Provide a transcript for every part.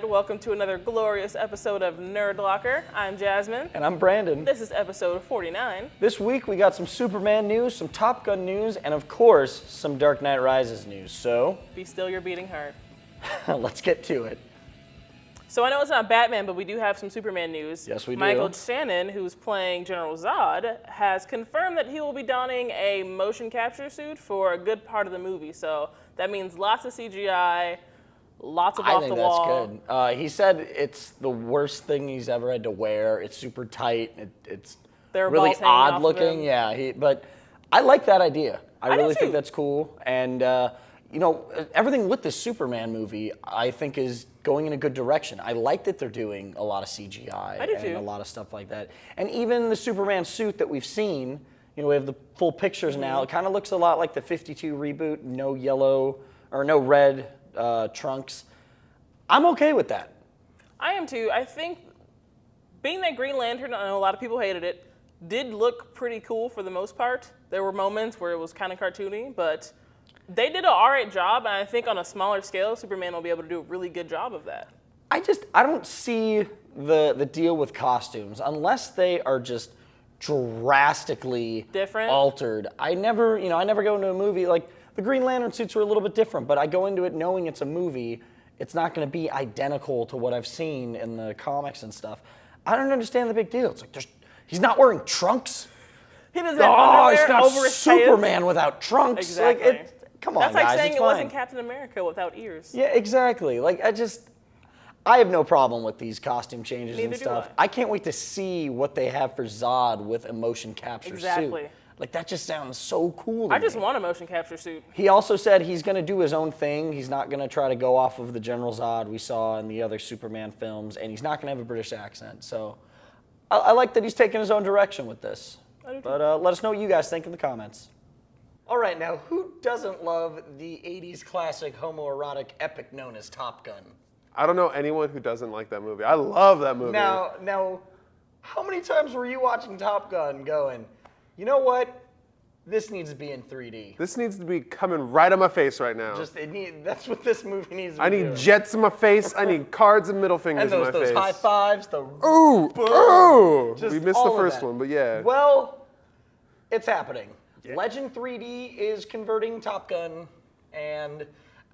Internet. Welcome to another glorious episode of Nerdlocker. I'm Jasmine. And I'm Brandon. This is episode 49. This week we got some Superman news, some Top Gun news, and of course, some Dark Knight Rises news. So, Be still your beating heart. let's get to it. So I know it's not Batman, but we do have some Superman news. Yes, we do. Michael Shannon, who's playing General Zod, has confirmed that he will be donning a motion capture suit for a good part of the movie. So that means lots of CGI, lots of off the wall. I think that's good. He said it's the worst thing he's ever had to wear. It's super tight. It's really odd looking. Yeah, but I like that idea. I really think that's cool. And everything with this Superman movie, I think, is going in a good direction. I like that they're doing a lot of CGI and a lot of stuff like that. And even the Superman suit that we've seen, we have the full pictures now. It kind of looks a lot like the 52 reboot, no yellow or no red trunks. I'm okay with that. I am too. I think being that Green Lantern, I know a lot of people hated it, did look pretty cool for the most part. There were moments where it was kind of cartoony, but they did an all right job, and I think on a smaller scale, Superman will be able to do a really good job of that. I don't see the deal with costumes unless they are just drastically different, altered. I never go into a movie like the Green Lantern suits are a little bit different, but I go into it knowing it's a movie. It's not going to be identical to what I've seen in the comics and stuff. I don't understand the big deal. It's like he's not wearing trunks. He doesn't have underwear it's not over his Superman pants. Without trunks. Exactly. Come on, That's like guys, saying it's it fine. wasn't Captain America without ears. Yeah, exactly. I have no problem with these costume changes and stuff. I can't wait to see what they have for Zod with a motion capture suit. That just sounds so cool to me. I just want a motion capture suit. He also said he's going to do his own thing. He's not going to try to go off of the General Zod we saw in the other Superman films, and he's not going to have a British accent. So I like that he's taking his own direction with this. But let us know what you guys think in the comments. All right, now, who doesn't love the 80s classic homoerotic epic known as Top Gun? I don't know anyone who doesn't like that movie. I love that movie. Now, how many times were you watching Top Gun going, you know what? This needs to be in 3D. This needs to be coming right on my face right now. That's what this movie needs to be. I need jets in my face. I need cards and middle fingers in my face. And those high fives, Ooh! We missed the first one, but yeah. Well, it's happening. Yeah. Legend 3D is converting Top Gun, and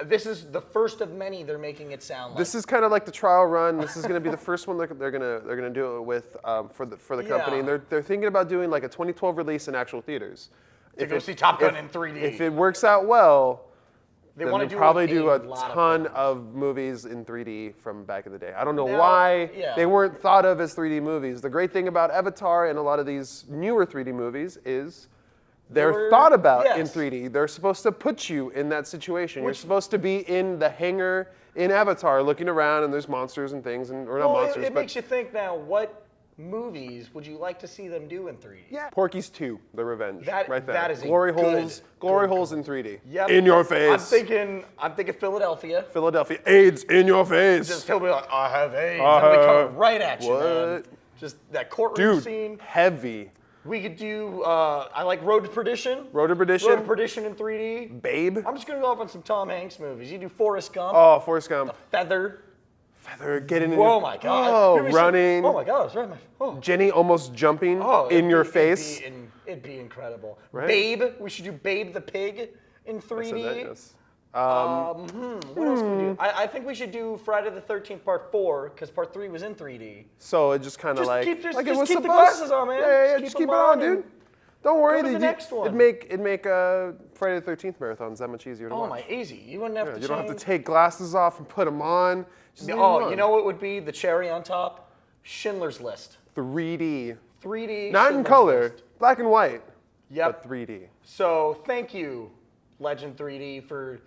this is the first of many they're making it sound like. This is kind of like the trial run. This is going to be the first one they're gonna do it with for the company. And they're thinking about doing like a 2012 release in actual theaters. To go see Top Gun in 3D. If it works out well, they'll probably do a ton of movies in 3D from back in the day. I don't know why they weren't thought of as 3D movies. The great thing about Avatar and a lot of these newer 3D movies is they're thought about in 3D. They're supposed to put you in that situation. You're supposed to be in the hangar in Avatar looking around and there's monsters and things, or not monsters. It makes you think now, what movies would you like to see them do in 3D? Yeah. Porky's 2, The Revenge. Right there. That is Glory holes in 3D. Yep. In your face. I'm thinking Philadelphia. Philadelphia. AIDS in your face. Just he'll be like, I have AIDS. And they come right at you, man. Just that courtroom scene. Heavy. We could do, I like Road to Perdition. Road to Perdition. Road to Perdition in 3D. Babe. I'm just going to go off on some Tom Hanks movies. You do Forrest Gump. Oh, Forrest Gump. The Feather. Getting in Oh my God. Oh, running. Oh my God, it's right in my Jenny almost jumping in your face. It'd be incredible. Right? Babe, we should do Babe the Pig in 3D. Yes. What else can we do? I think we should do Friday the 13th Part 4, because Part 3 was in 3D. So it just kind of keep the glasses on, man. Yeah, just keep it on, dude. Don't worry. Go to the next one. It'd make Friday the 13th marathons that much easier to watch. Oh my, easy. You wouldn't have to You don't have to take glasses off and put them on. You know what would be the cherry on top? Schindler's List. 3D. 3D. Not in color. Black and white. Yep. But 3D. So thank you, Legend 3D, for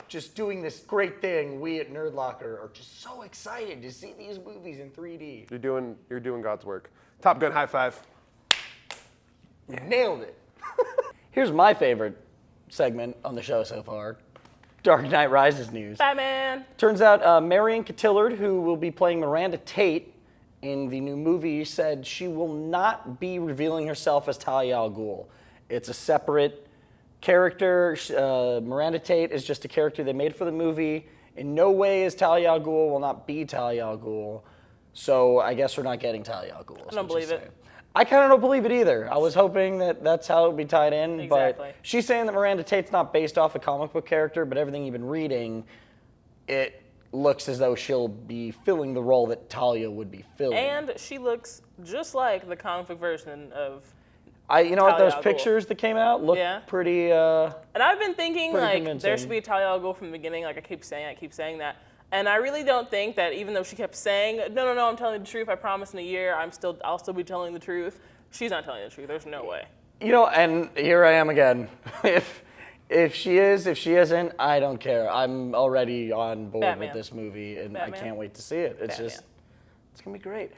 just doing this great thing. We at Nerdlocker are just so excited to see these movies in 3D. You're doing God's work. Top Gun high five. You nailed it. Here's my favorite segment on the show so far. Dark Knight Rises news. Batman. Turns out Marion Cotillard, who will be playing Miranda Tate in the new movie, said she will not be revealing herself as Talia al Ghul. It's a separate character. Miranda Tate is just a character they made for the movie. in no way is Talia al Ghul, will not be Talia al Ghul. So I guess we're not getting Talia al Ghul. I don't believe it. I kind of don't believe it either. I was hoping that that's how it would be tied in. Exactly. But she's saying that Miranda Tate's not based off a comic book character, but everything you've been reading, it looks as though she'll be filling the role that Talia would be filling. And she looks just like the comic book version of you know what, those pictures that came out look pretty and I've been thinking like convincing. there should be a Talia al Ghul from the beginning, like I keep saying that. And I really don't think that, even though she kept saying, no, I'm telling the truth, I promise in a year I'll still be telling the truth. She's not telling the truth. There's no way. You know, and here I am again. If she is, if she isn't, I don't care. I'm already on board with this movie, and I can't wait to see it. It's gonna be great.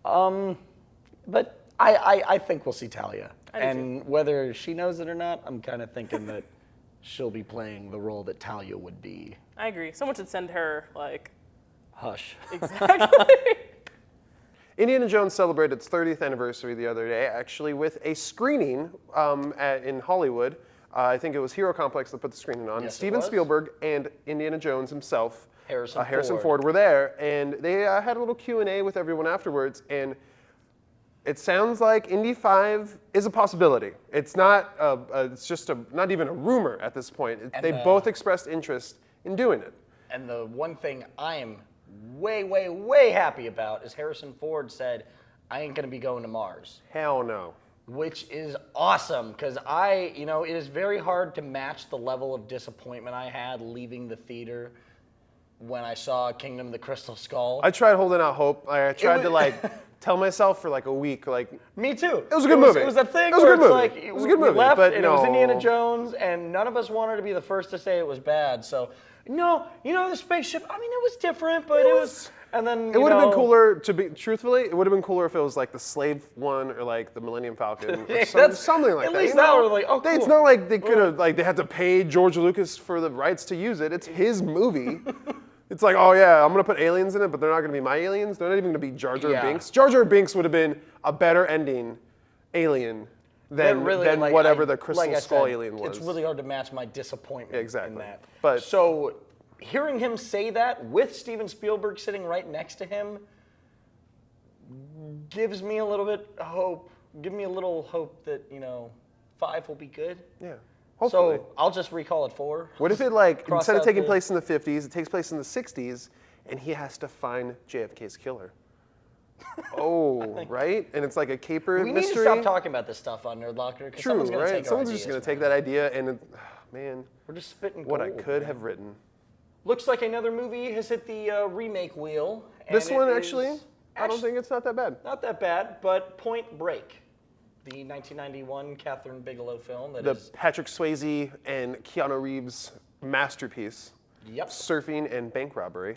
But I think we'll see Talia, and whether she knows it or not, I'm kind of thinking that she'll be playing the role that Talia would be. I agree. Someone should send her like. Hush. Exactly. Indiana Jones celebrated its 30th anniversary the other day, actually with a screening in Hollywood. I think it was Hero Complex that put the screening on. Yes, Steven Spielberg and Indiana Jones himself, Harrison Ford, were there, and they had a little Q&A with everyone afterwards. And it sounds like Indy 5 is a possibility. It's not. It's just not even a rumor at this point. They both expressed interest in doing it. And the one thing I am way happy about is Harrison Ford said, "I ain't gonna be going to Mars." Hell no. Which is awesome, because it is very hard to match the level of disappointment I had leaving the theater when I saw Kingdom of the Crystal Skull. I tried holding out hope. I tried to tell myself for like a week, me too. It was a good movie. It was a thing. It was a good movie. Like, it was a good movie. We left, but and it was Indiana Jones, and none of us wanted to be the first to say it was bad. So, no, the spaceship. I mean, it was different, but it was. And then it would have been cooler truthfully. It would have been cooler if it was like the Slave one or like the Millennium Falcon or something like that. At least that was like, oh, cool. It's not like they could have they had to pay George Lucas for the rights to use it. It's his movie. It's like, oh yeah, I'm gonna put aliens in it, but they're not gonna be my aliens. They're not even gonna be Jar Jar Binks. Jar Jar Binks would have been a better ending alien than whatever the Crystal Skull alien was. It's really hard to match my disappointment in that. But so hearing him say that with Steven Spielberg sitting right next to him gives me a little bit of hope. Give me a little hope that 5 will be good. Yeah. Hopefully. So I'll just recall it 4. What if it instead of taking place in the 50s, it takes place in the 60s, and he has to find JFK's killer? Right? And it's like a caper mystery. We need to stop talking about this stuff on Nerdlocker. True, someone's gonna right? take Someone's just going to take that idea and, man. We're just spitting what gold, I could have written. Looks like another movie has hit the remake wheel. This one, actually, I don't think it's not that bad. Not that bad, but Point Break, the 1991 Catherine Bigelow film. The Patrick Swayze and Keanu Reeves masterpiece. Yep. Surfing and bank robbery.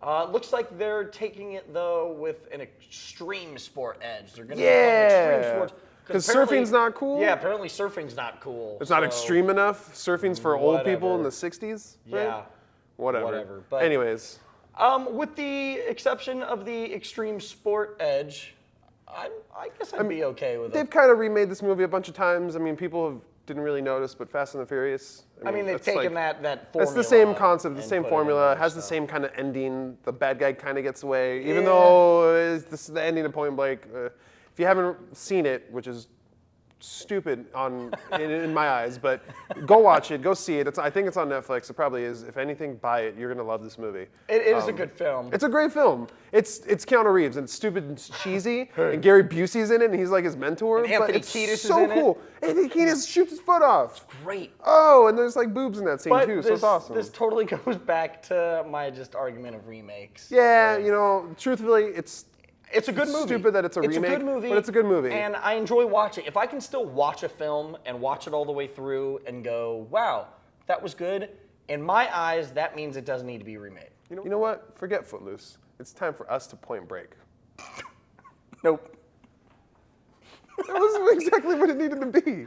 Looks like they're taking it, though, with an extreme sport edge. They're going to extreme sports. Because surfing's not cool? Yeah, apparently surfing's not cool. It's not extreme enough? Surfing's for old people in the 60s? Right? Yeah. Whatever. But anyways. With the exception of the extreme sport edge, I guess I'd be okay with it. They've kind of remade this movie a bunch of times. I mean, people didn't really notice, but Fast and the Furious. I mean they've taken that formula. It's the same concept, the same formula. It has the same kind of ending. The bad guy kind of gets away, even though this is the ending of Point Blank. If you haven't seen it, which is stupid in my eyes, but go watch it, go see it. I think it's on Netflix. It probably is. If anything, buy it. You're gonna love this movie. It is a good film. It's a great film. It's Keanu Reeves and it's stupid and cheesy, and Gary Busey's in it, and he's like his mentor. And Anthony Kiedis is so in cool. Anthony Kiedis shoots his foot off. It's great. Oh, and there's like boobs in that scene too, this, so it's awesome. This totally goes back to my argument of remakes. Yeah, truthfully, it's a good movie. Stupid that it's a remake, a good movie, but it's a good movie. And I enjoy watching. If I can still watch a film and watch it all the way through and go, wow, that was good, in my eyes, that means it doesn't need to be remade. You know what? Forget Footloose. It's time for us to Point Break. Nope. That was exactly what it needed to be.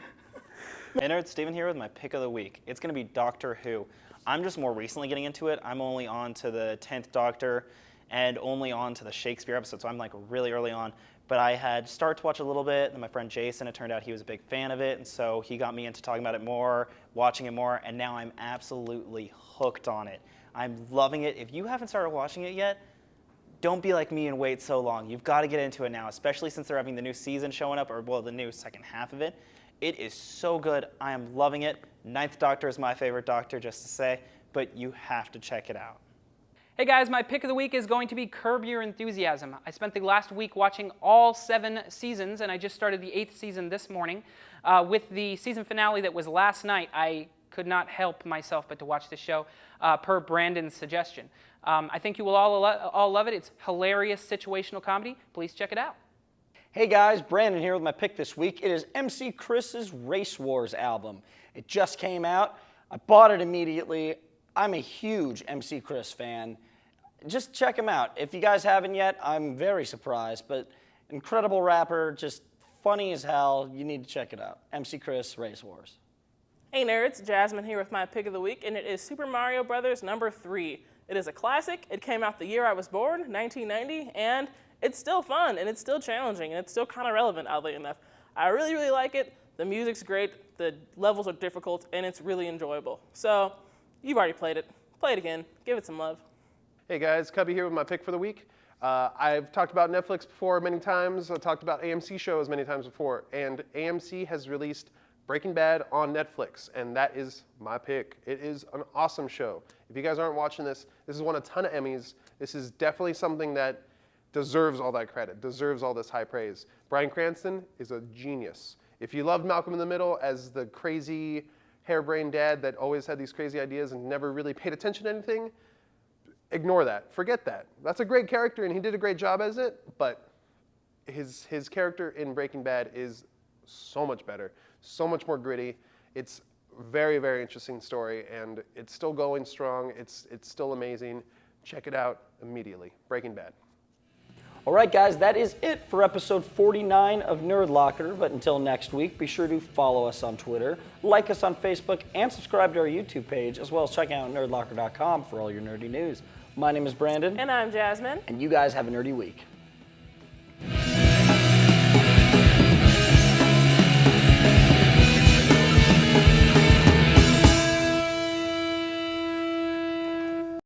Hey nerds, Steven here with my pick of the week. It's going to be Doctor Who. I'm just more recently getting into it. I'm only on to the 10th Doctor and only on to the Shakespeare episode, so I'm like really early on. But I had started to watch a little bit, and my friend Jason, it turned out he was a big fan of it, and so he got me into talking about it more, watching it more, and now I'm absolutely hooked on it. I'm loving it. If you haven't started watching it yet, don't be like me and wait so long. You've got to get into it now, especially since they're having the new season showing up, or well, the new second half of it. It is so good. I am loving it. Ninth Doctor is my favorite Doctor, just to say, but you have to check it out. Hey guys, my pick of the week is going to be Curb Your Enthusiasm. I spent the last week watching all 7 seasons, and I just started the 8th season this morning. With the season finale that was last night, I could not help myself but to watch the show per Brandon's suggestion. I think you will all love it. It's hilarious situational comedy. Please check it out. Hey guys, Brandon here with my pick this week. It is MC Chris's Race Wars album. It just came out. I bought it immediately. I'm a huge MC Chris fan. Just check him out. If you guys haven't yet, I'm very surprised, but incredible rapper, just funny as hell. You need to check it out. MC Chris, Race Wars. Hey nerds, Jasmine here with my pick of the week, and it is Super Mario Bros. Number 3. It is a classic. It came out the year I was born, 1990, and it's still fun, and it's still challenging, and it's still kind of relevant, oddly enough. I really, really like it. The music's great, the levels are difficult, and it's really enjoyable. So, you've already played it. Play it again. Give it some love. Hey guys, Cubby here with my pick for the week. I've talked about Netflix before many times. I've talked about AMC shows many times before, and AMC has released Breaking Bad on Netflix, and that is my pick. It is an awesome show. If you guys aren't watching this, this has won a ton of Emmys. This is definitely something that deserves all that credit, deserves all this high praise. Bryan Cranston is a genius. If you loved Malcolm in the Middle as the crazy, harebrained dad that always had these crazy ideas and never really paid attention to anything, ignore that. Forget that. That's a great character, and he did a great job as it, but his character in Breaking Bad is so much better, so much more gritty. It's a very, very interesting story, and it's still going strong. It's still amazing. Check it out immediately. Breaking Bad. All right, guys, that is it for episode 49 of Nerdlocker. But until next week, be sure to follow us on Twitter, like us on Facebook, and subscribe to our YouTube page, as well as check out nerdlocker.com for all your nerdy news. My name is Brandon. And I'm Jasmine. And you guys have a nerdy week.